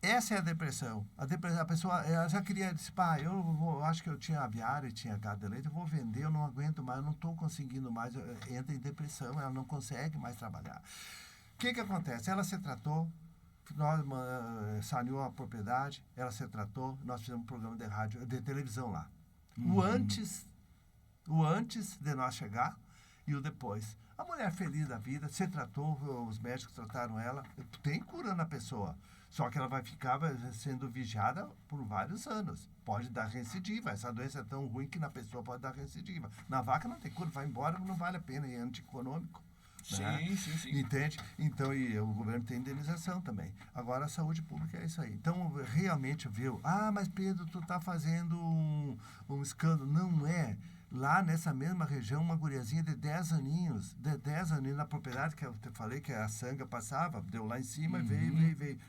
Essa é a depressão. A pessoa, ela já queria, disse, eu acho que eu tinha aviário e tinha gado de leite, eu vou vender, eu não aguento mais, eu não estou conseguindo mais, entra em depressão, ela não consegue mais trabalhar. O que acontece? Ela se tratou, nós saneou a propriedade, ela se tratou, nós fizemos um programa de rádio, de televisão lá. O antes de nós chegar e o depois. A mulher feliz da vida, se tratou, os médicos trataram ela, tem cura na pessoa. Só que ela vai ficar sendo vigiada por vários anos. Pode dar recidiva. Essa doença é tão ruim que na pessoa pode dar recidiva. Na vaca não tem cura, vai embora, não vale a pena, é antieconômico. Sim, né? sim. Entende? Então, e o governo tem indenização também. Agora, a saúde pública é isso aí. Então, realmente viu, mas Pedro, tu tá fazendo um escândalo. Não é. Lá nessa mesma região, uma guriazinha de 10 aninhos na propriedade que eu te falei, que a sanga passava, deu lá em cima, veio.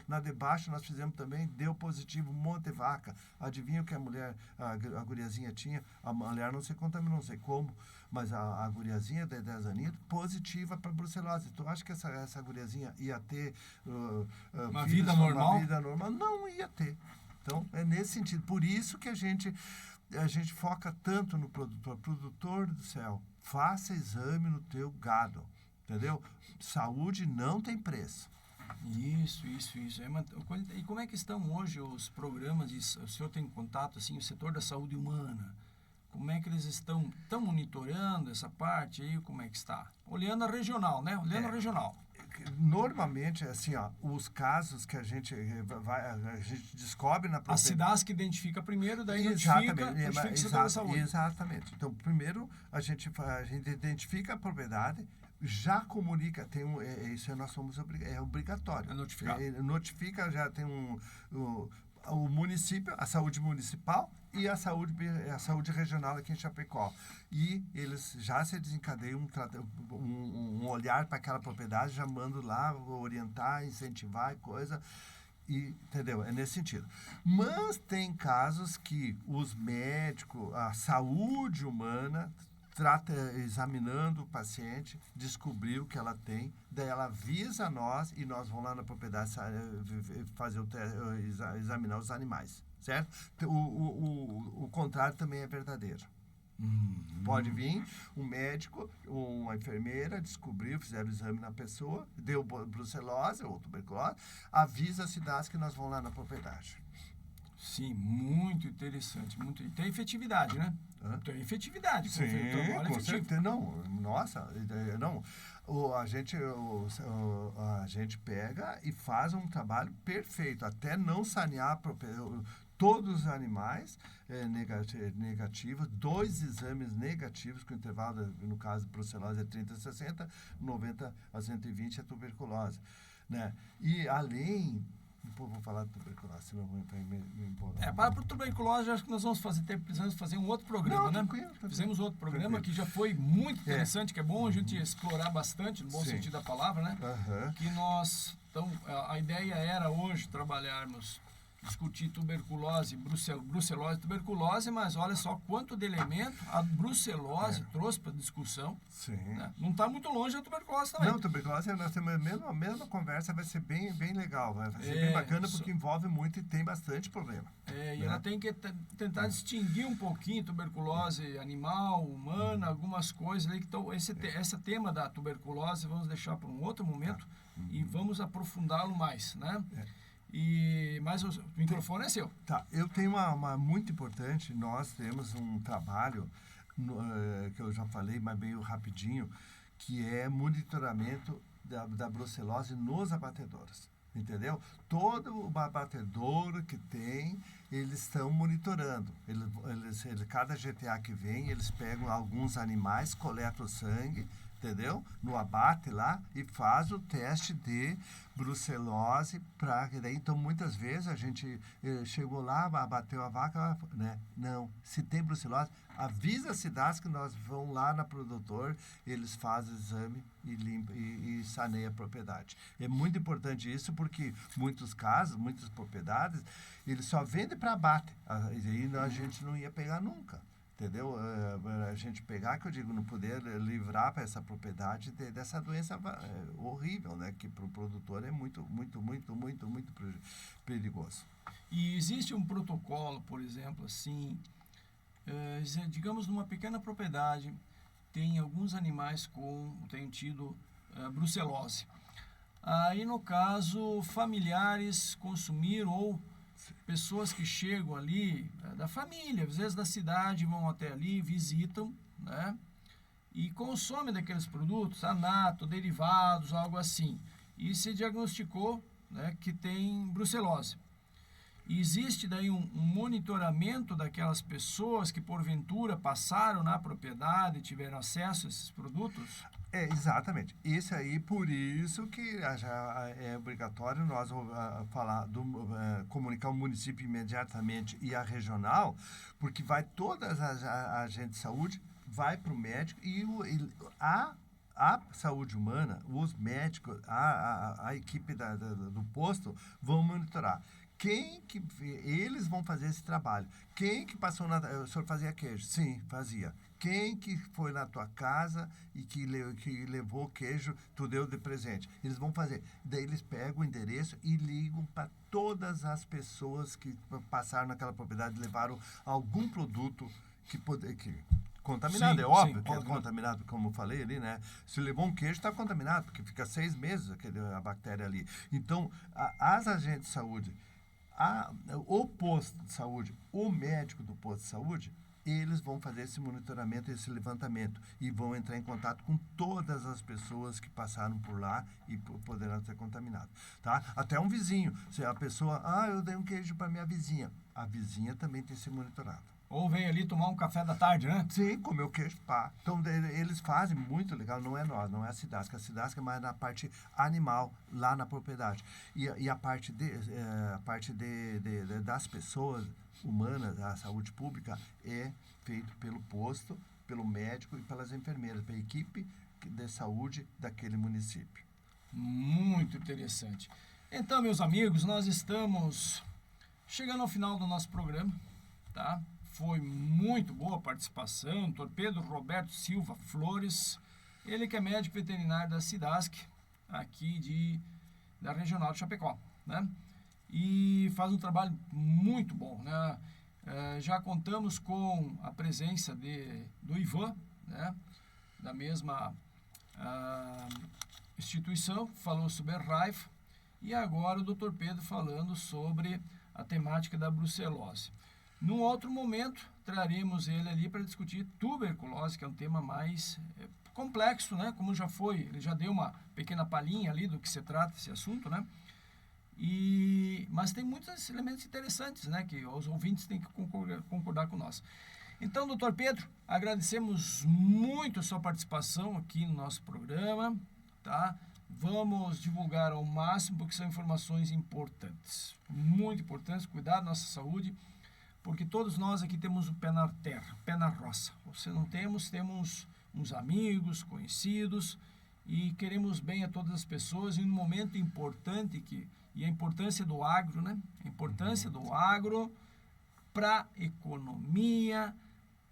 Lá de baixo nós fizemos também, deu positivo, um monte de vaca. Adivinha o que a guriazinha tinha? A mulher não se contaminou, não sei como, mas a guriazinha de 10 aninhos, positiva para brucelose. Tu acha que essa guriazinha ia ter uma vida normal? Uma vida normal? Não ia ter. Então, é nesse sentido. Por isso que a gente foca tanto no produtor. Produtor do céu, faça exame no teu gado, entendeu? Saúde não tem preço. Isso. E como é que estão hoje os programas, o senhor tem contato, assim, o setor da saúde humana? Como é que eles estão monitorando essa parte aí? Como é que está? Olhando a regional, né? Olhando a regional. Normalmente, assim, os casos que a gente descobre na A SIDASC identifica primeiro, daí notifica o setor da saúde. Exatamente. Então, primeiro, a gente identifica a propriedade, já comunica, isso nós somos obrigatório. É notificar. Notifica, já tem o município, a saúde municipal e a saúde regional aqui em Chapecó. E eles já se desencadeiam um olhar para aquela propriedade, já mandam lá orientar, incentivar e coisa. E, entendeu? É nesse sentido. Mas tem casos que os médicos, a saúde humana, examinando o paciente, descobriu que ela tem, daí ela avisa nós e nós vamos lá na propriedade fazer examinar os animais, certo? O contrário também é verdadeiro. Pode vir um médico, uma enfermeira, descobriu, fizeram o exame na pessoa, deu brucelose ou tuberculose, avisa a SIDASC que nós vamos lá na propriedade. Sim, muito interessante. E tem efetividade, né? Tem efetividade. Sim, com certeza. A gente pega e faz um trabalho perfeito, até não sanear todos os animais negativos, 2 exames negativos, com intervalo, no caso de brucelose é 30 a 60, 90 a 120 é tuberculose. Né? E além... Vou falar de tuberculose, senão vai me embolar. Para a tuberculose, acho que nós precisamos fazer um outro programa, né? Tranquilo. Fizemos outro programa que já foi muito interessante, que é bom a gente explorar bastante, no bom sentido da palavra, né? Que então, a ideia era hoje trabalharmos, discutir tuberculose, brucelose, tuberculose, mas olha só quanto de elemento a brucelose trouxe para a discussão. Sim. Né? Não está muito longe da tuberculose também. Não, tuberculose, nós temos a mesma conversa, vai ser bem legal, vai ser bem bacana, porque envolve muito e tem bastante problema. E ela tem que tentar distinguir um pouquinho tuberculose animal, humana, algumas coisas aí que estão... Esse tema da tuberculose vamos deixar para um outro momento e vamos aprofundá-lo mais, né? Mas o microfone é seu. Tá, eu tenho uma muito importante, nós temos um trabalho, que eu já falei, mas meio rapidinho, que é monitoramento da brucelose nos abatedouros. Entendeu? Todo o abatedouro que tem, eles estão monitorando. Cada GTA que vem, eles pegam alguns animais, coletam o sangue, entendeu? No abate lá e faz o teste de brucelose para então muitas vezes a gente chegou lá, abateu a vaca, né? Não, se tem brucelose, avisa a SIDASC que nós vamos lá na produtor, eles fazem o exame e limpa e saneia a propriedade. É muito importante isso porque muitos casos, muitas propriedades, eles só vendem para abate, e aí a gente não ia pegar nunca. Entendeu? A gente pegar, que eu digo, não poder livrar para essa propriedade dessa doença horrível, né? Que para o produtor é muito perigoso. E existe um protocolo, por exemplo, assim, digamos, numa pequena propriedade, tem alguns animais tem tido brucelose. Aí, no caso, familiares consumiram ou pessoas que chegam ali, da família, às vezes da cidade, vão até ali, visitam, né? E consomem daqueles produtos, anato, derivados, algo assim. E se diagnosticou, né, que tem brucelose. E existe daí um monitoramento daquelas pessoas que porventura passaram na propriedade e tiveram acesso a esses produtos? Exatamente. Isso aí, por isso que já é obrigatório nós comunicar o município imediatamente e a regional, porque vai todas as agentes de saúde, vai para o médico e a saúde humana, os médicos, a equipe do posto vão monitorar. Eles vão fazer esse trabalho. Quem que passou o senhor fazia queijo? Sim, fazia. Quem que foi na tua casa e que levou queijo, tu deu de presente? Eles vão fazer. Daí eles pegam o endereço e ligam para todas as pessoas que passaram naquela propriedade e levaram algum produto contaminado. Sim, é óbvio que é contaminado, como eu falei ali, né? Se levou um queijo, está contaminado, porque fica 6 meses a bactéria ali. Então, as agentes de saúde, o posto de saúde, o médico do posto de saúde, eles vão fazer esse monitoramento, esse levantamento e vão entrar em contato com todas as pessoas que passaram por lá e poderão ser contaminadas, tá? Até um vizinho, se a pessoa, eu dei um queijo para minha vizinha, a vizinha também tem que ser monitorada. Ou vem ali tomar um café da tarde, né? Sim, comer o queijo, pá. Então, eles fazem muito legal, não é nós, não é a SIDASC. A SIDASC é mais na parte animal, lá na propriedade. E a parte das pessoas humanas, a saúde pública, é feito pelo posto, pelo médico e pelas enfermeiras, pela equipe de saúde daquele município. Muito interessante. Então, meus amigos, nós estamos chegando ao final do nosso programa, tá? Foi muito boa a participação, Dr. Pedro Roberto Silva Flores, ele que é médico veterinário da SIDASC, aqui da Regional de Chapecó, né? E faz um trabalho muito bom, né? Já contamos com a presença do Ivan, né? Da mesma instituição, falou sobre a raiva, e agora o Dr. Pedro falando sobre a temática da brucelose. Num outro momento, traremos ele ali para discutir tuberculose, que é um tema mais complexo, né? Como já foi, ele já deu uma pequena palhinha ali do que se trata esse assunto, né? Mas tem muitos elementos interessantes, né? Que os ouvintes têm que concordar com nós. Então, doutor Pedro, agradecemos muito a sua participação aqui no nosso programa, tá? Vamos divulgar ao máximo, porque são informações importantes, muito importantes, cuidar da nossa saúde, porque todos nós aqui temos o pé na terra, pé na roça. Se não temos uns amigos, conhecidos, e queremos bem a todas as pessoas, em um momento importante, e a importância do agro, né? A importância do agro para a economia,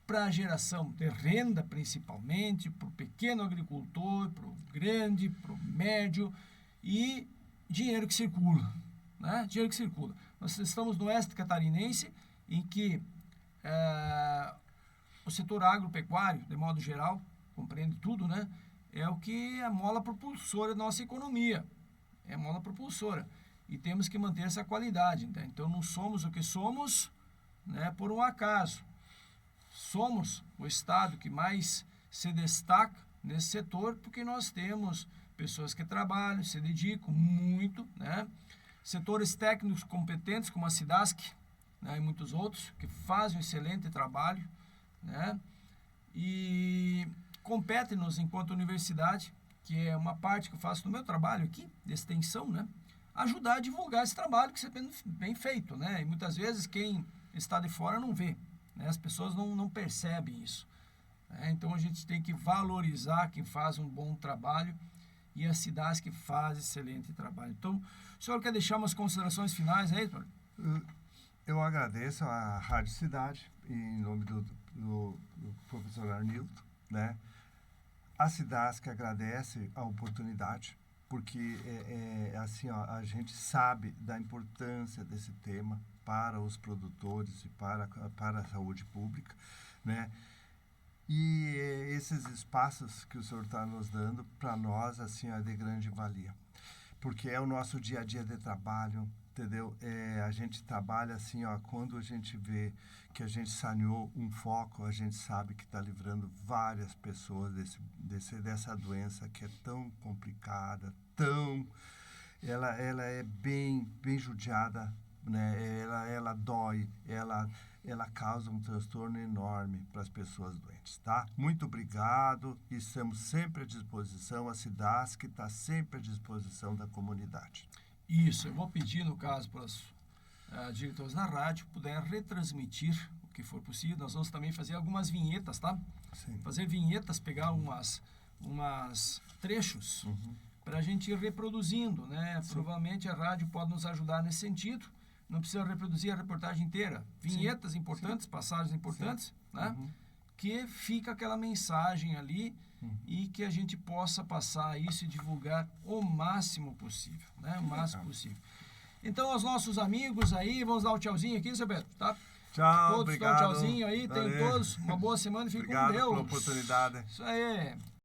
para a geração de renda, principalmente, para o pequeno agricultor, para o grande, para o médio, e dinheiro que circula, né? Dinheiro que circula. Nós estamos no oeste catarinense, em que o setor agropecuário, de modo geral, compreende tudo, né? É o que é a mola propulsora da nossa economia. É a mola propulsora. E temos que manter essa qualidade. Né? Então, não somos o que somos, né, por um acaso. Somos o estado que mais se destaca nesse setor, porque nós temos pessoas que trabalham, se dedicam muito, né? Setores técnicos competentes, como a SIDASC, né, e muitos outros, que fazem um excelente trabalho, né? E compete-nos, enquanto universidade, que é uma parte que eu faço no meu trabalho aqui, de extensão, né? Ajudar a divulgar esse trabalho que é bem feito, né? E muitas vezes quem está de fora não vê, né? As pessoas não percebem isso. Então a gente tem que valorizar quem faz um bom trabalho e as cidades que fazem excelente trabalho. Então, o senhor quer deixar umas considerações finais aí, Heitor? Eu agradeço à Rádio Cidade, em nome do professor Arnildo, né? A Cidasc agradece a oportunidade, porque assim, ó, a gente sabe da importância desse tema para os produtores e para a saúde pública, né? E esses espaços que o senhor está nos dando, para nós, assim, é de grande valia. Porque é o nosso dia a dia de trabalho, entendeu? A gente trabalha assim, ó, quando a gente vê que a gente saneou um foco, a gente sabe que está livrando várias pessoas dessa doença que é tão complicada, ela é bem judiada, né? Ela dói, ela causa um transtorno enorme para as pessoas doentes, tá? Muito obrigado, estamos sempre à disposição, a Cidasc está sempre à disposição da comunidade. Isso, eu vou pedir, no caso, para os diretores da rádio puder retransmitir o que for possível. Nós vamos também fazer algumas vinhetas, tá? Sim. Fazer vinhetas, pegar umas trechos para a gente ir reproduzindo, né? Sim. Provavelmente a rádio pode nos ajudar nesse sentido. Não precisa reproduzir a reportagem inteira. Vinhetas Sim. importantes, Sim. passagens importantes, Sim. né? Que fica aquela mensagem ali e que a gente possa passar isso e divulgar o máximo possível, né? O máximo possível. Então, aos nossos amigos aí, vamos dar um tchauzinho aqui, seu Beto, tá? Tchau, todos obrigado. Dão um tchauzinho aí, tenham todos uma boa semana e fiquem com Deus. Obrigado pela oportunidade. Isso aí.